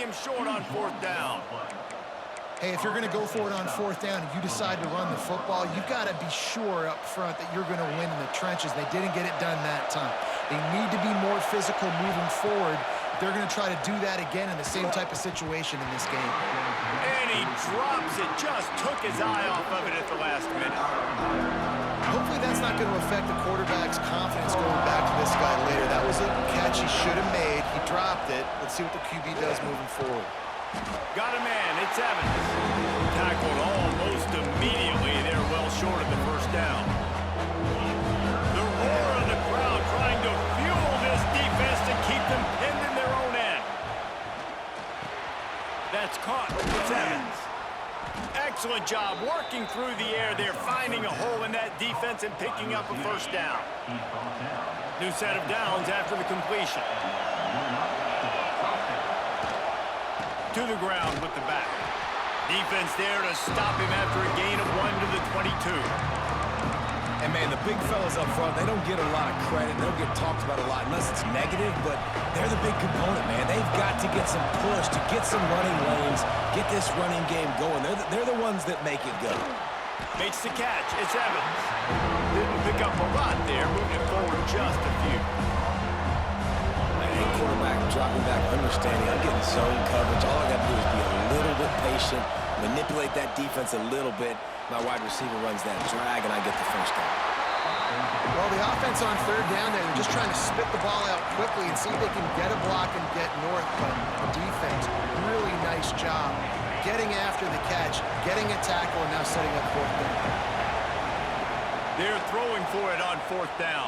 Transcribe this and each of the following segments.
him short on 4th down. Hey, if you're going to go for it on 4th down and you decide to run the football, you've got to be sure up front that you're going to win in the trenches. They didn't get it done that time. They need to be more physical moving forward. They're going to try to do that again in the same type of situation in this game. And he drops it. Just took his eye off of it at the last minute. Hopefully that's not going to affect the quarterback's confidence going back to this guy later. That was a catch he should have made. He dropped it. Let's see what the QB does moving forward. Got a man. It's Evans. Tackled almost immediately. They're well short of the 1st down. The roar of the crowd trying to fuel this defense to keep them pinned in their own end. That's caught. It's Evans. Excellent job working through the air there, finding a hole in that defense and picking up a 1st down. New set of downs after the completion. To the ground with the back. Defense there to stop him after a gain of 1 to the 22. And, man, the big fellas up front, they don't get a lot of credit. They don't get talked about a lot unless it's negative, but they're the big component, man. They've got to get some push, to get some running lanes, get this running game going. They're the ones that make it go. Makes the catch. It's Evans. Didn't pick up a lot there, moving forward just a few. And quarterback dropping back, understanding I'm getting zone coverage. All I got to do is be a little bit patient, manipulate that defense a little bit. My wide receiver runs that drag, and I get the 1st down. Well, the offense on 3rd down there, they're just trying to spit the ball out quickly and see if they can get a block and get north. But the defense, really nice job getting after the catch, getting a tackle, and now setting up 4th down. They're throwing for it on 4th down.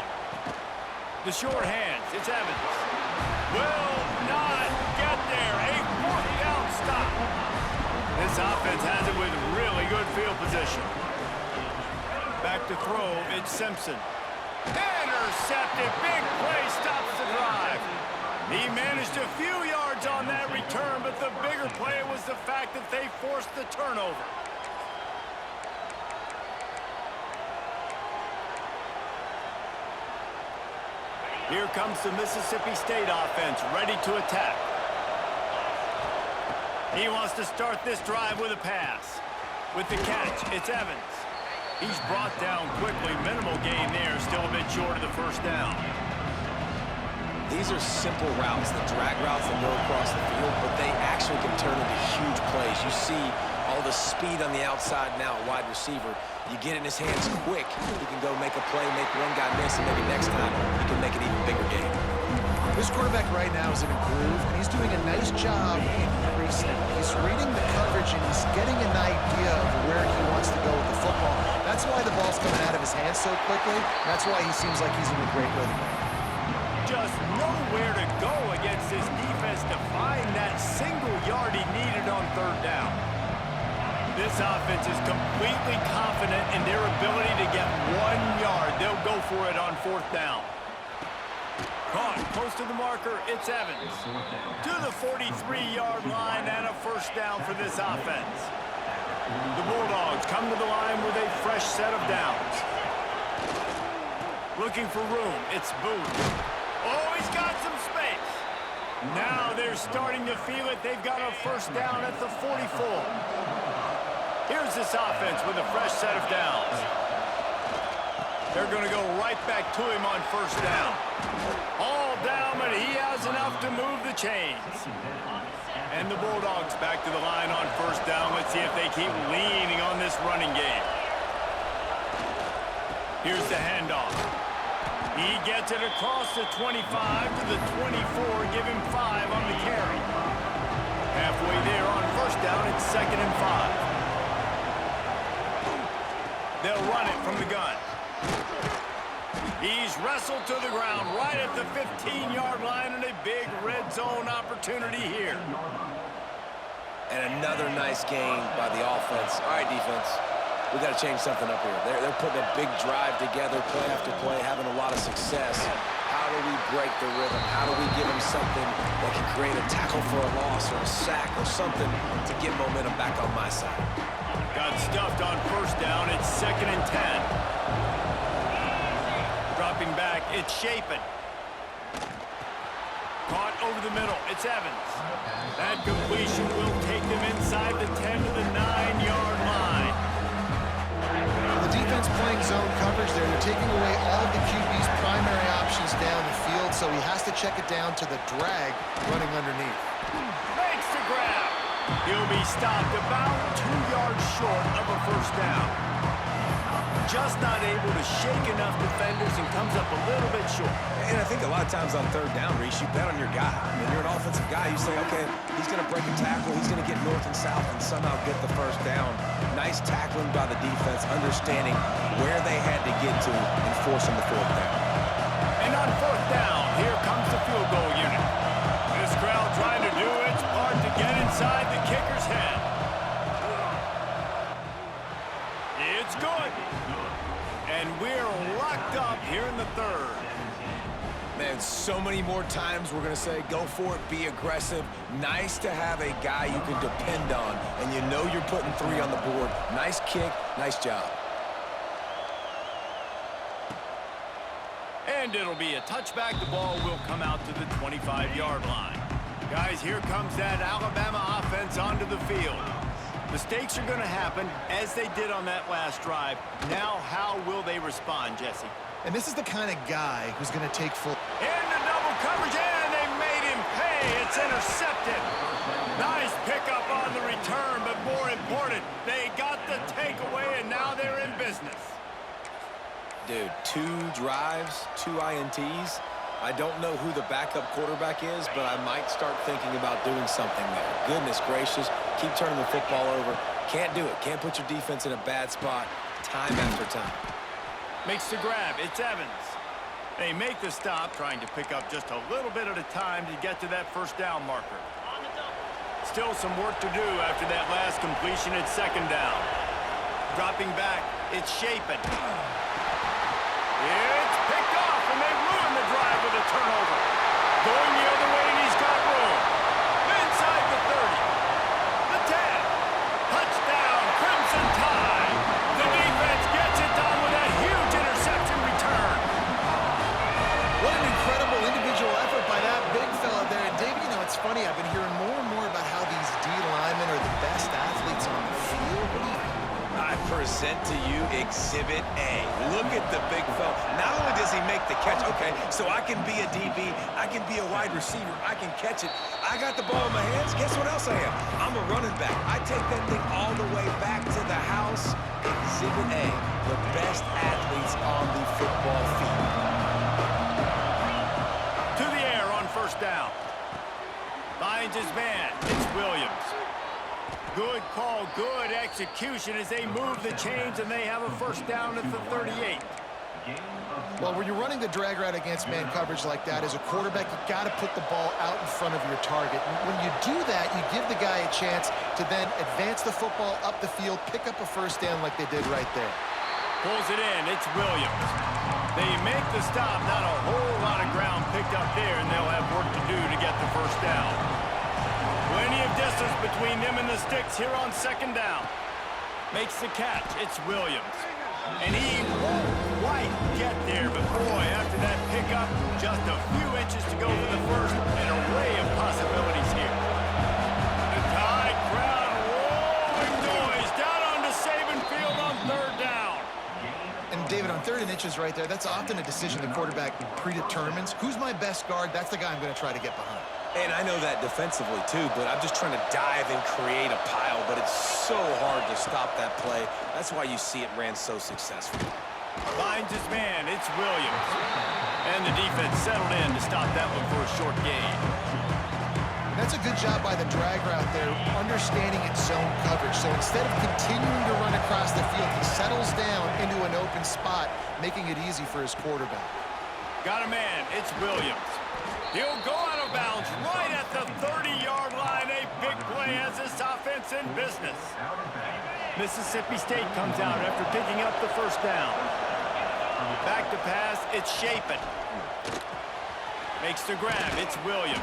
The short hands. It's Evans. Will not get there. A 4th down stop. This offense has it with really good field position. Back to throw, it's Simpson. Intercepted, big play, stops the drive. He managed a few yards on that return, but the bigger play was the fact that they forced the turnover. Here comes the Mississippi State offense, ready to attack. He wants to start this drive with a pass. With the catch, it's Evans. He's brought down quickly. Minimal gain there, still a bit short of the 1st down. These are simple routes, the drag routes that go across the field, but they actually can turn into huge plays. You see all the speed on the outside now, wide receiver. You get in his hands quick, he can go make a play, make one guy miss, and maybe next time he can make an even bigger game. This quarterback right now is in a groove, and he's doing a nice job in pre-snap. He's reading the coverage, and he's getting an idea of where he wants to go with the football. That's why the ball's coming out of his hands so quickly. That's why he seems like he's in a great rhythm. Just nowhere to go against this defense to find that single yard he needed on 3rd down. This offense is completely confident in their ability to get 1 yard. They'll go for it on 4th down. Caught close to the marker, it's Evans. To the 43-yard line and a 1st down for this offense. The Bulldogs come to the line with a fresh set of downs. Looking for room, it's Booth. Oh, he's got some space. Now they're starting to feel it. They've got a 1st down at the 44. Here's this offense with a fresh set of downs. They're going to go right back to him on 1st down. All down, but he has enough to move the chains. And the Bulldogs back to the line on 1st down. Let's see if they keep leaning on this running game. Here's the handoff. He gets it across the 25 to the 24, give him 5 on the carry. Halfway there on 1st down, it's 2nd and 5. They'll run it from the gun. He's wrestled to the ground right at the 15-yard line, and a big red zone opportunity here. And another nice gain by the offense. All right, defense, we got to change something up here. They're putting a big drive together, play after play, having a lot of success. How do we break the rhythm? How do we give them something that can create a tackle for a loss or a sack or something to get momentum back on my side? Got stuffed on 1st down. It's 2nd and 10. Dropping back, it's Chapin. Caught over the middle. It's Evans. That completion will take them inside the 10 to the 9-yard line. The defense playing zone coverage there. They're taking away all of the QB's primary options down the field, so he has to check it down to the drag running underneath. Makes the grab. He'll be stopped about 2 yards short of a first down. Just not able to shake enough defenders and comes up a little bit short. And I think a lot of times on third down, Reese, you bet on your guy. When you're an offensive guy, you say, okay, he's going to break a tackle, he's going to get north and south and somehow get the first down. Nice tackling by the defense, understanding where they had to get to and forcing the fourth down. And on fourth down, here comes the field goal unit. This crowd trying to do its part to get inside the kicker's head. It's good. And we're locked up here in the third. Man, so many more times we're going to say, go for it, be aggressive. Nice to have a guy you can depend on, and you know you're putting 3 on the board. Nice kick, nice job. And it'll be a touchback. The ball will come out to the 25-yard line. Guys, here comes that Alabama offense onto the field. Mistakes are going to happen, as they did on that last drive. Now, how will they respond, Jesse? And this is the kind of guy who's going to take full... Into double coverage, and they made him pay. It's intercepted. Nice pickup on the return, but more important, they got the takeaway, and now they're in business. Dude, 2 drives, 2 INTs. I don't know who the backup quarterback is, but I might start thinking about doing something there. Goodness gracious, keep turning the football over. Can't do it. Can't put your defense in a bad spot time after time. Makes the grab. It's Evans. They make the stop, trying to pick up just a little bit at a time to get to that first down marker. Still some work to do after that last completion at second down. Dropping back, it's Shapen. It's picked off, and they ruin the drive with a turnover. Going the other way, and he's got room. Inside the 30. The 10. Touchdown, Crimson Tide. The defense gets it done with that huge interception return. What an incredible individual effort by that big fella there. And David, you know, it's funny. I've been hearing more and more about how these D linemen are the best athletes on the field. What do you think? I present to you Exhibit A. Look at the big fella. Not only does he make the catch, okay, so I can be a DB, I can be a wide receiver, I can catch it. I got the ball in my hands. Guess what else I am? I'm a running back. I take that thing all the way back to the house. Exhibit A, the best athletes on the football field. To the air on first down. Finds his man. It's Williams. Good call, good execution as they move the chains, and they have a first down at the 38. Well, when you're running the drag route against man coverage like that, as a quarterback, you got to put the ball out in front of your target. When you do that, you give the guy a chance to then advance the football up the field, pick up a first down like they did right there. Pulls it in. It's Williams. They make the stop. Not a whole lot of ground picked up there, and they'll have work to do to get the first down. Plenty of distance between them and the sticks here on second down. Makes the catch. It's Williams. And he won't quite get there, but boy, after that pickup, just a few inches to go for the first. An array of possibilities here. The Tide crowd rolling noise down onto Saban Field on third down. And David, on 3rd and inches right there, that's often a decision the quarterback predetermines. Who's my best guard? That's the guy I'm going to try to get behind. And I know that defensively, too, but I'm just trying to dive and create a pile, but it's so hard to stop that play. That's why you see it ran so successfully. Finds his man. It's Williams. And the defense settled in to stop that one for a short gain. That's a good job by the drag route there, understanding its zone coverage. So instead of continuing to run across the field, he settles down into an open spot, making it easy for his quarterback. Got a man. It's Williams. He'll go out of bounds right at the 30-yard line. A big play has this offense in business. Mississippi State comes out after picking up the first down. Back to pass. It's Shapen. Makes the grab. It's Williams.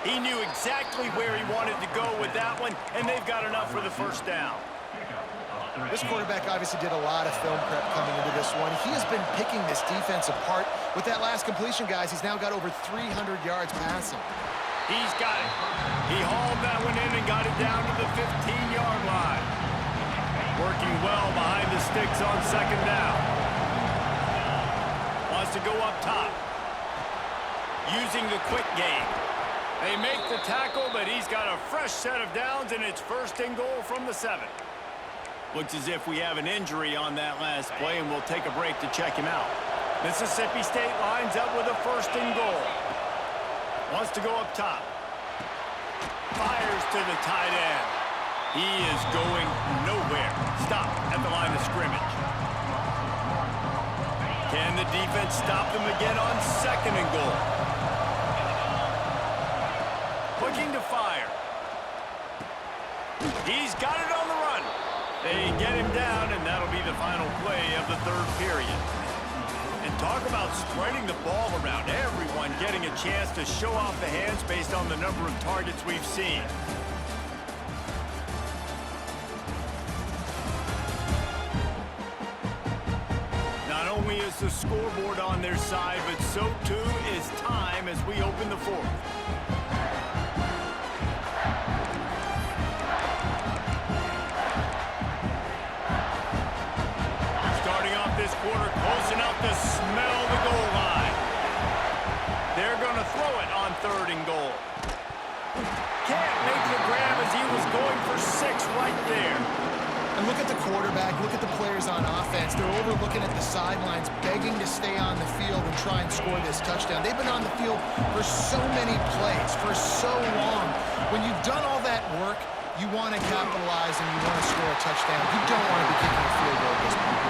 He knew exactly where he wanted to go with that one, and they've got enough for the first down. This quarterback obviously did a lot of film prep coming into this one. He has been picking this defense apart. With that last completion, guys, he's now got over 300 yards passing. He's got it. He hauled that one in and got it down to the 15-yard line. Working well behind the sticks on second down. Wants to go up top. Using the quick game. They make the tackle, but he's got a fresh set of downs, and it's first and goal from the 7. Looks as if we have an injury on that last play, and we'll take a break to check him out. Mississippi State lines up with a first and goal. Wants to go up top. Fires to the tight end. He is going nowhere. Stop at the line of scrimmage. Can the defense stop them again on second and goal? Looking to fire. He's got it on the run. They get him down, and that'll be the final play of the third period. And talk about spreading the ball around. Everyone getting a chance to show off the hands based on the number of targets we've seen. Not only is the scoreboard on their side, but so too is time as we open the fourth. This quarter close enough to smell the goal line. They're going to throw it on third and goal. Can't make the grab as he was going for 6 right there. And look at the quarterback, look at the players on offense. They're overlooking at the sidelines, begging to stay on the field and try and score this touchdown. They've been on the field for so many plays, for so long. When you've done all that work, you want to capitalize and you want to score a touchdown. You don't want to be kicking a field goal at this point.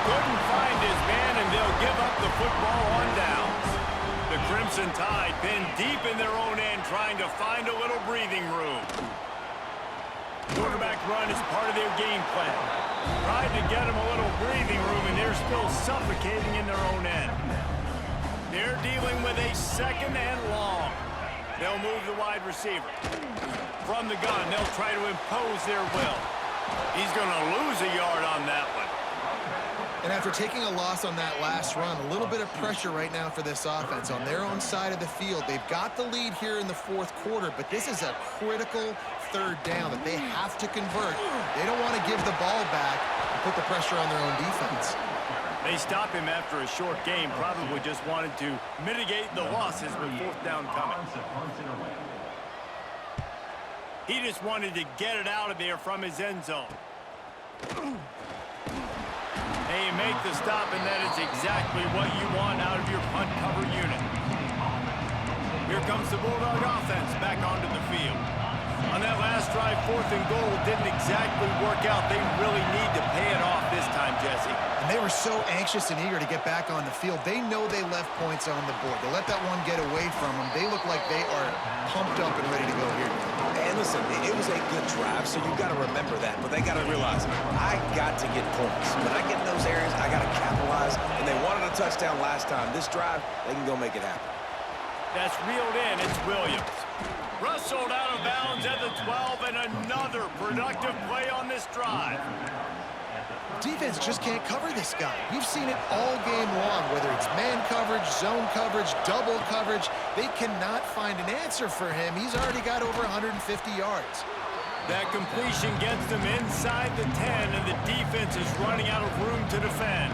Couldn't find his man, and they'll give up the football on downs. The Crimson Tide pinned deep in their own end, trying to find a little breathing room. Quarterback run is part of their game plan. Tried to get them a little breathing room, and they're still suffocating in their own end. They're dealing with a second and long. They'll move the wide receiver. From the gun, they'll try to impose their will. He's going to lose a yard on that one. And after taking a loss on that last run, a little bit of pressure right now for this offense on their own side of the field. They've got the lead here in the fourth quarter, but this is a critical third down that they have to convert. They don't want to give the ball back and put the pressure on their own defense. They stop him after a short game, probably just wanted to mitigate the losses with fourth down coming. He just wanted to get it out of there from his end zone. They make the stop, and that is exactly what you want out of your punt cover unit. Here comes the Bulldog offense back onto the field. On that last drive, fourth and goal didn't exactly work out. They really need to pay it off this time, Jesse. And they were so anxious and eager to get back on the field. They know they left points on the board. They let that one get away from them. They look like they are pumped up and ready to go here. And listen, it was a good drive, so you've got to remember that. But they got to realize, I got to get points. When I get in those areas, I got to capitalize. And they wanted a touchdown last time. This drive, they can go make it happen. That's reeled in. It's Williams. Rustled out of bounds at the 12, and another productive play on this drive. Defense just can't cover this guy. We've seen it all game long, whether it's man coverage, zone coverage, double coverage. They cannot find an answer for him. He's already got over 150 yards. That completion gets them inside the 10, and the defense is running out of room to defend.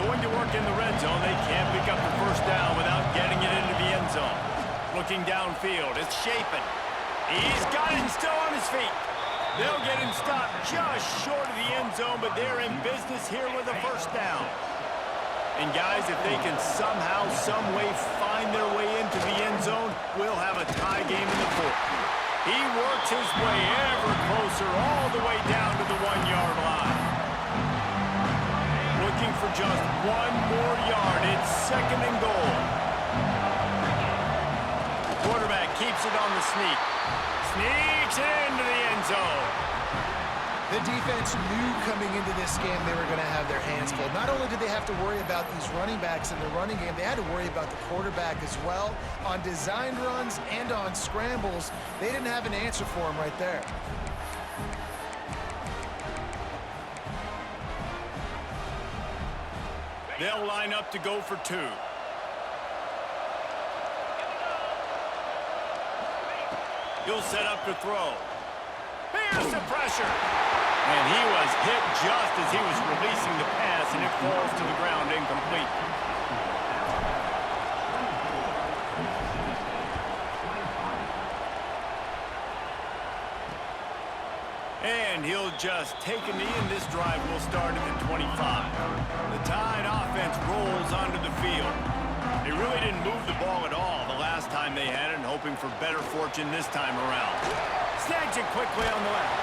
Going to work in the red zone, they can't pick up the first down without getting it into the end zone. Looking downfield, it's Shapen. He's got it still on his feet. They'll get him stopped just short of the end zone, but they're in business here with a first down. And guys, if they can somehow, some way find their way into the end zone, we'll have a tie game in the fourth. He works his way ever closer all the way down to the 1-yard line. Looking for just one more yard. It's second and goal. Quarterback keeps it on the sneak. Sneaks into the end zone. The defense knew coming into this game they were going to have their hands full. Not only did they have to worry about these running backs in the running game, they had to worry about the quarterback as well. On designed runs and on scrambles, they didn't have an answer for him right there. They'll line up to go for 2. He'll set up to throw. Here's the pressure. And he was hit just as he was releasing the pass, and it falls to the ground incomplete. And he'll just take a knee, and this drive will start at the 25. The Tide offense rolls onto the field. They really didn't move the ball at all the last time they had it, and hoping for better fortune this time around. Snags it quickly on the left.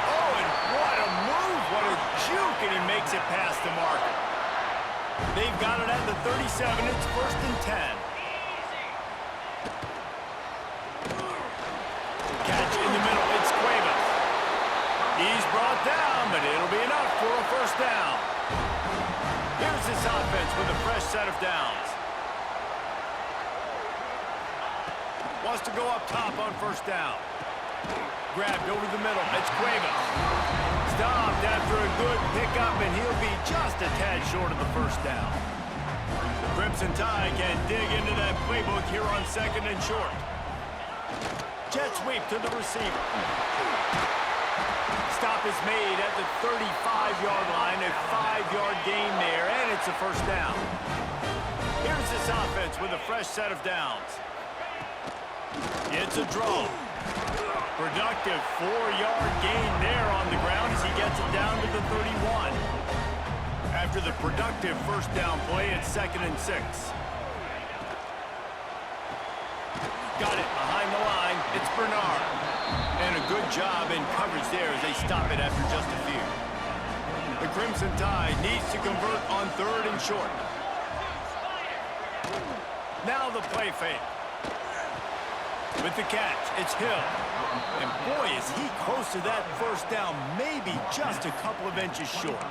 Oh, and what a move, what a juke, and he makes it past the marker. They've got it at the 37. It's 1st and 10. Catch in the middle. It's Cuevas. He's brought down, but it'll be enough for a 1st down. Here's this offense with a fresh set of downs. Wants to go up top on 1st down. Grabbed over the middle. It's Cuevas. Stopped after a good pickup, and he'll be just a tad short of the 1st down. The Crimson Tide can dig into that playbook here on 2nd and short. Jet sweep to the receiver. Stop is made at the 35-yard line, a 5-yard gain there, and it's a 1st down. Here's this offense with a fresh set of downs. It's a draw. Productive 4-yard gain there on the ground as he gets it down to the 31. After the productive 1st down play, it's 2nd and 6. Got it behind the line. It's Bernard. And a good job in coverage there as they stop it after just a few. The Crimson Tide needs to convert on 3rd and short. Now the play fake. With the catch, it's Hill. And boy, is he close to that 1st down, maybe just a couple of inches short.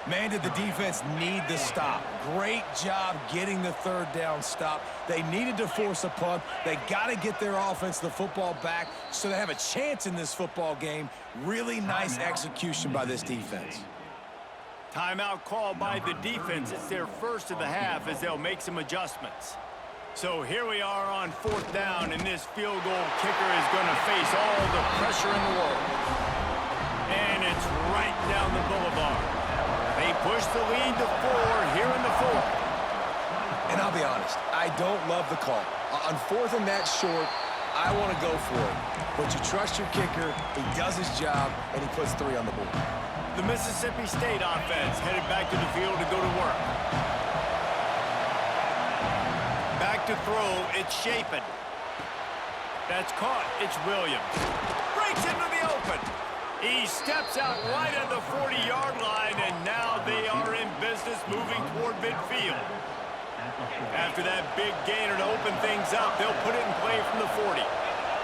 Man, did the defense need the stop. Great job getting the 3rd down stop. They needed to force a punt. They got to get their offense the football back so they have a chance in this football game. Really nice execution by this defense. Timeout called by the defense. It's their 1st of the half as they'll make some adjustments. So here we are on 4th down, and this field goal kicker is going to face all the pressure in the world. And it's right down the boulevard. They push the lead to 4 here in the 4th. And I'll be honest, I don't love the call. On 4th and that short, I want to go for it. But you trust your kicker, he does his job, and he puts 3 on the board. The Mississippi State offense headed back to the field to go to work. Back to throw, it's Chapin. That's caught, it's Williams. Breaks into the open. He steps out right at the 40-yard line, and now they are in business moving toward midfield. After that big gainer to open things up, they'll put it in play from the 40.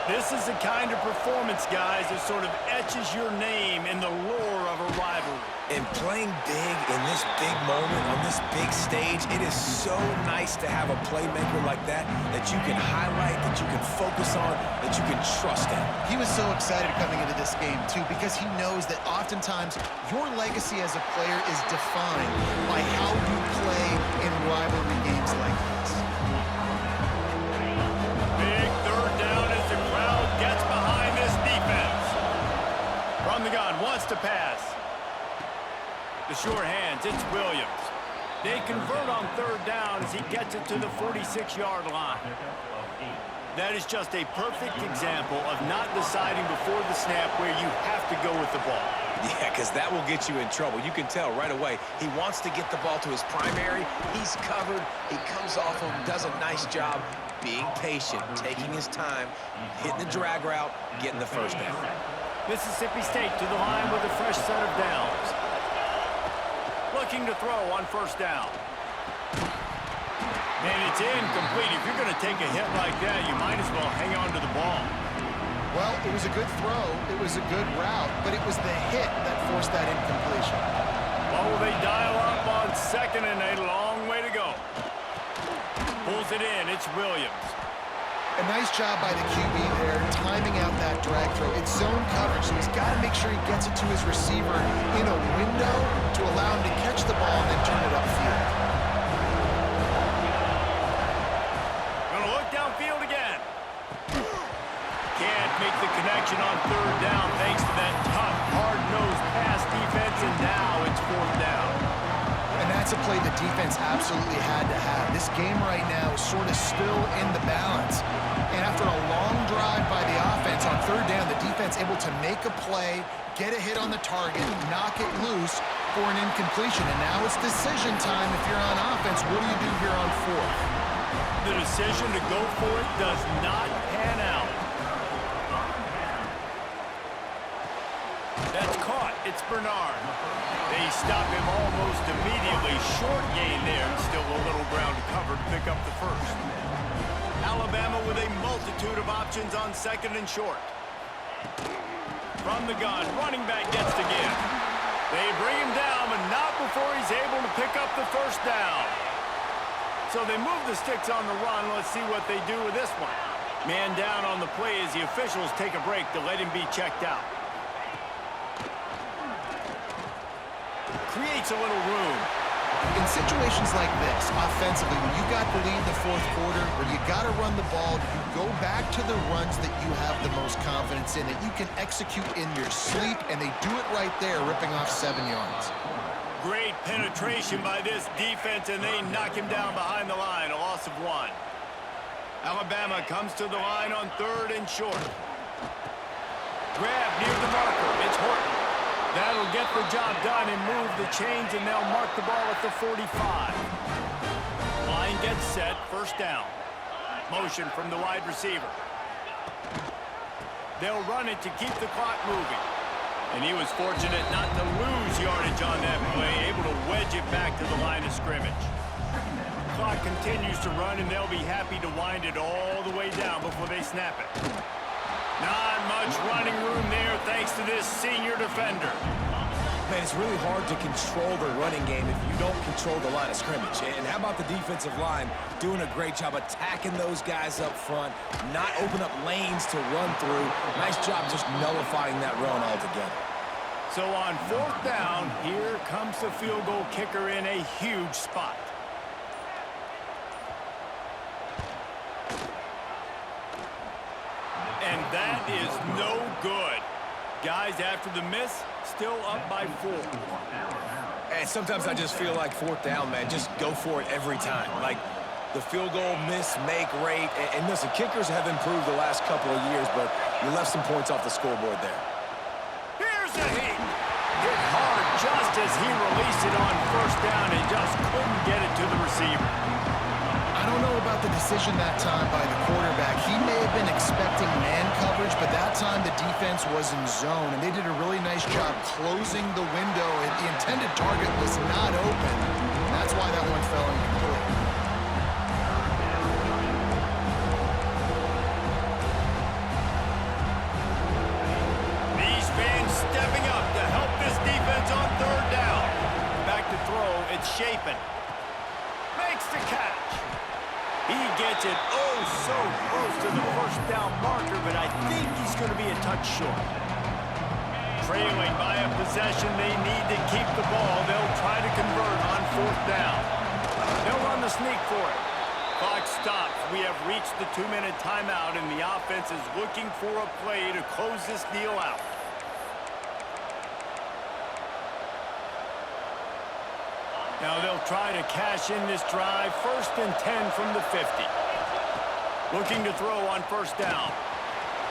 This is the kind of performance, guys, that sort of etches your name in the lore of a rivalry. And playing big in this big moment, on this big stage, it is so nice to have a playmaker like that you can highlight, that you can focus on, that you can trust in. He was so excited coming into this game, too, because he knows that oftentimes your legacy as a player is defined by how you play in rivalry games like this. Big 3rd down as the crowd gets behind this defense. From the gun, wants to pass. The short hands, it's Williams. They convert on 3rd down as he gets it to the 46-yard line. That is just a perfect example of not deciding before the snap where you have to go with the ball. Yeah, because that will get you in trouble. You can tell right away he wants to get the ball to his primary. He's covered. He comes off him, does a nice job being patient, taking his time, hitting the drag route, getting the 1st down. Mississippi State to the line with a fresh set of downs. Looking to throw on 1st down. And it's incomplete. If you're going to take a hit like that, you might as well hang on to the ball. Well, it was a good throw. It was a good route, but it was the hit that forced that incompletion. Oh, they dial up on 2nd and a long way to go. Pulls it in. It's Williams. A nice job by the QB there, timing out that that drag throw. It's zone coverage, so he's got to make sure he gets it to his receiver in a window to allow him to catch the ball and then turn it upfield. Gonna look downfield again. Can't make the connection on third down thanks to that tough, hard-nosed pass defense, and now it's fourth down. And that's a play the defense absolutely had to have. This game right now is sort of still in the balance. And after a long drive by the offense on third down, the defense able to make a play, get a hit on the target, knock it loose for an incompletion. And now it's decision time if you're on offense. What do you do here on fourth? The decision to go for it does not pan out. That's caught. It's Bernard. They stop him almost immediately. Short gain there, and still a little ground to cover to pick up the first. Alabama with a multitude of options on second and short. From the gun, running back gets the give. They bring him down, but not before he's able to pick up the first down. So they move the sticks on the run. Let's see what they do with this one. Man down on the play as the officials take a break to let him be checked out. Creates a little room. In situations like this, offensively, when you got the lead in the fourth quarter, when you got to run the ball, you go back to the runs that you have the most confidence in, that you can execute in your sleep, and they do it right there, ripping off 7 yards. Great penetration by this defense, and they knock him down behind the line, a loss of 1. Alabama comes to the line on third and short. Grab near the marker. It's Horton. That'll get the job done and move the chains, and they'll mark the ball at the 45. Line gets set, first down. Motion from the wide receiver. They'll run it to keep the clock moving. And he was fortunate not to lose yardage on that play, able to wedge it back to the line of scrimmage. Clock continues to run, and they'll be happy to wind it all the way down before they snap it. Not much running room there thanks to this senior defender. Man, it's really hard to control the running game if you don't control the line of scrimmage. And how about the defensive line doing a great job attacking those guys up front, not open up lanes to run through. Nice job just nullifying that run altogether. So on fourth down, here comes the field goal kicker in a huge spot. And that is no good. Guys, after the miss, still up by 4. And sometimes I just feel like fourth down, man, just go for it every time. Like the field goal miss, make rate. And listen, kickers have improved the last couple of years, but you left some points off the scoreboard there. Here's a heat. Hit hard just as he released it on first down and just couldn't get it to the receiver. I don't know about the decision that time by the quarterback. He may have been expecting man coverage, but that time the defense was in zone, and they did a really nice job closing the window, and the intended target was not open. That's why that one fell incomplete. These fans stepping up to help this defense on third down. Back to throw, it's Shapen. Makes the catch. He gets it oh so close to the first down marker, but I think he's going to be a touch short. Trailing by a possession, they need to keep the ball. They'll try to convert on fourth down. They'll run the sneak for it. Clock stops. We have reached the 2-minute timeout, and the offense is looking for a play to close this deal out. Now they'll try to cash in this drive. First and 10 from the 50. Looking to throw on first down.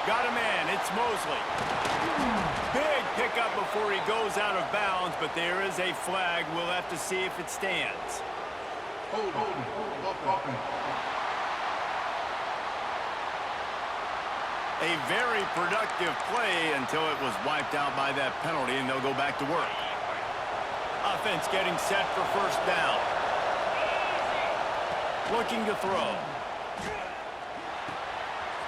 Got a man. It's Mosley. Big pickup before he goes out of bounds, but there is a flag. We'll have to see if it stands. A very productive play until it was wiped out by that penalty, and they'll go back to work. Offense getting set for first down. Looking to throw.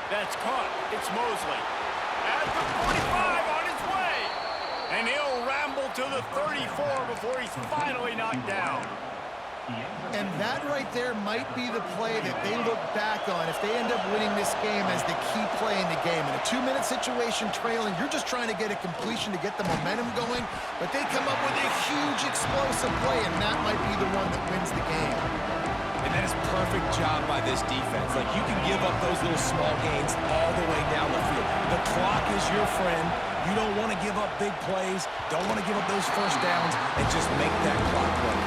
That's caught. It's Mosley. At the 45 on his way. And he'll ramble to the 34 before he's finally knocked down. And that right there might be the play that they look back on if they end up winning this game as the key play in the game. In a 2-minute situation trailing, you're just trying to get a completion to get the momentum going, but they come up with a huge explosive play, and that might be the one that wins the game. And that is perfect job by this defense. Like, you can give up those little small gains all the way down the field. The clock is your friend. You don't want to give up big plays, don't want to give up those first downs, and just make that clock run.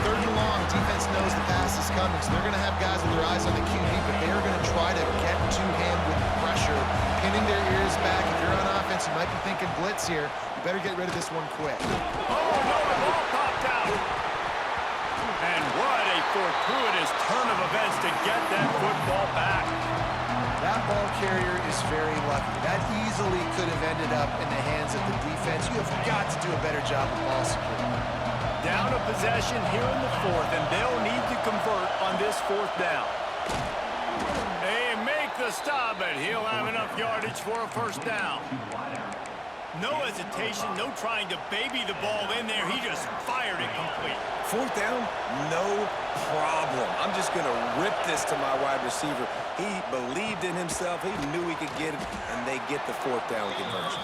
3rd and long, defense knows the pass is coming, so they're going to have guys with their eyes on the QB, but they are going to try to get to him with pressure, pinning their ears back. If you're on offense, you might be thinking blitz here. You better get rid of this one quick. Oh, no, the ball popped out. And what a fortuitous turn of events to get that football back. That ball carrier is very lucky. That easily could have ended up in the hands of the defense. You have got to do a better job of ball security. Down a possession here in the 4th, and they'll need to convert on this 4th down. They make the stop, but he'll have enough yardage for a 1st down. No hesitation, no trying to baby the ball in there. He just fired it complete. 4th down, no problem. I'm just going to rip this to my wide receiver. He believed in himself. He knew he could get it, and they get the 4th down conversion.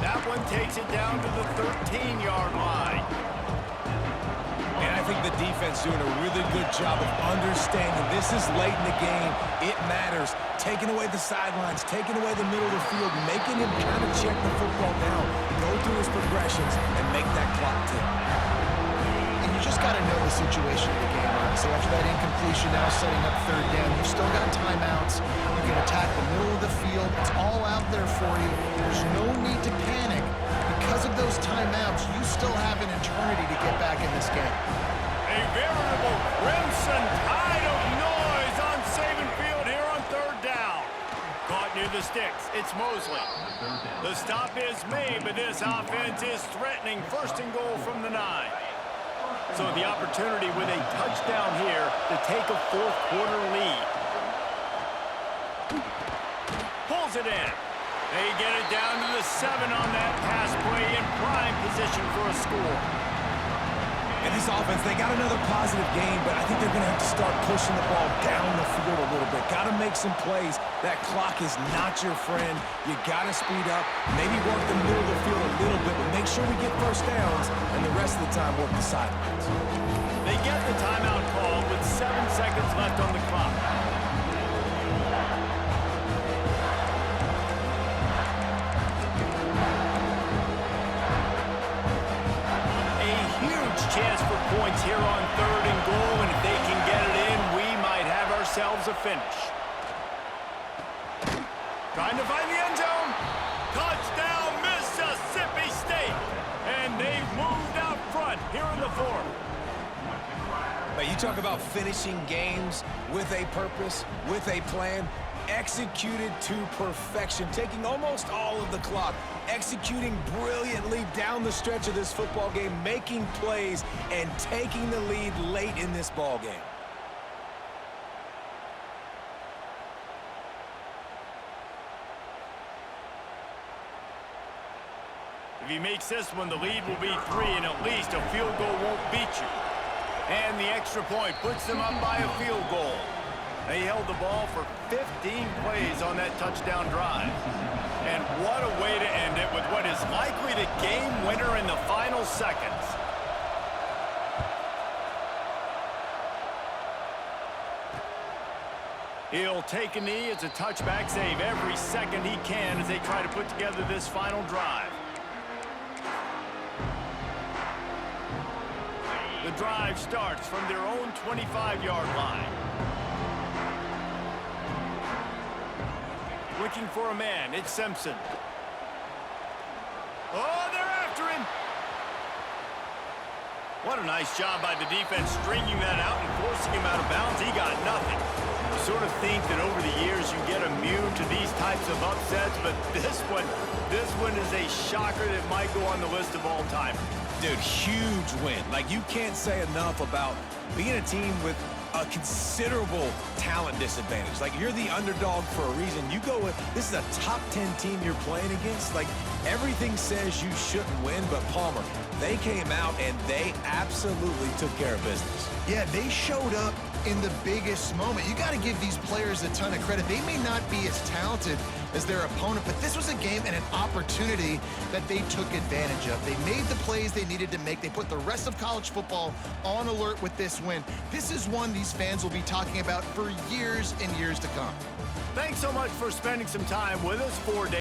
That one takes it down to the 13-yard line. And I think the defense doing a really good job of understanding this is late in the game. It matters. Taking away the sidelines, taking away the middle of the field, making him kind of check the football down, go through his progressions, and make that clock tick. And you just got to know the situation of the game, honestly. After that incompletion, now setting up 3rd down, you've still got timeouts. You can attack the middle of the field. It's all out there for you. There's no need to panic. Because of those timeouts, you still have an eternity to get back in this game. A veritable crimson tide of noise on Saban Field here on 3rd down. Caught near the sticks. It's Mosley. The stop is made, but this offense is threatening 1st and goal from the 9. So the opportunity with a touchdown here to take a 4th quarter lead. Pulls it in. They get it down to the 7 on that pass play in prime position for a score. And this offense, they got another positive game, but I think they're going to have to start pushing the ball down the field a little bit. Got to make some plays. That clock is not your friend. You got to speed up, maybe work the middle of the field a little bit, but make sure we get 1st downs, and the rest of the time work the sidelines. They get the timeout call with 7 seconds left on the clock. Chance for points here on 3rd and goal, and if they can get it in, we might have ourselves a finish. Trying to find the end zone. Touchdown, Mississippi State. And they've moved out front here in the 4th. But you talk about finishing games with a purpose, with a plan, executed to perfection, taking almost all of the clock, executing brilliantly down the stretch of this football game, making plays, and taking the lead late in this ball game. If he makes this one, the lead will be 3, and at least a field goal won't beat you. And the extra point puts them up by a field goal. They held the ball for 15 plays on that touchdown drive. And what a way to end it with what is likely the game winner in the final seconds. He'll take a knee. It's a touchback save every second he can as they try to put together this final drive. The drive starts from their own 25-yard line. Looking for a man, it's Simpson. Oh, they're after him. What a nice job by the defense stringing that out and forcing him out of bounds. He got nothing. You sort of think that over the years you get immune to these types of upsets, but this one is a shocker that might go on the list of all time. Dude, huge win. Like, you can't say enough about being a team with a considerable talent disadvantage. Like, you're the underdog for a reason. You go with, this is a top 10 team you're playing against. Like, everything says you shouldn't win, but Palmer, they came out and they absolutely took care of business. Yeah, they showed up in the biggest moment. You got to give these players a ton of credit. They may not be as talented as their opponent, but this was a game and an opportunity that they took advantage of. They made the plays they needed to make. They put the rest of college football on alert with this win. This is one these fans will be talking about for years and years to come. Thanks so much for spending some time with us 4 days.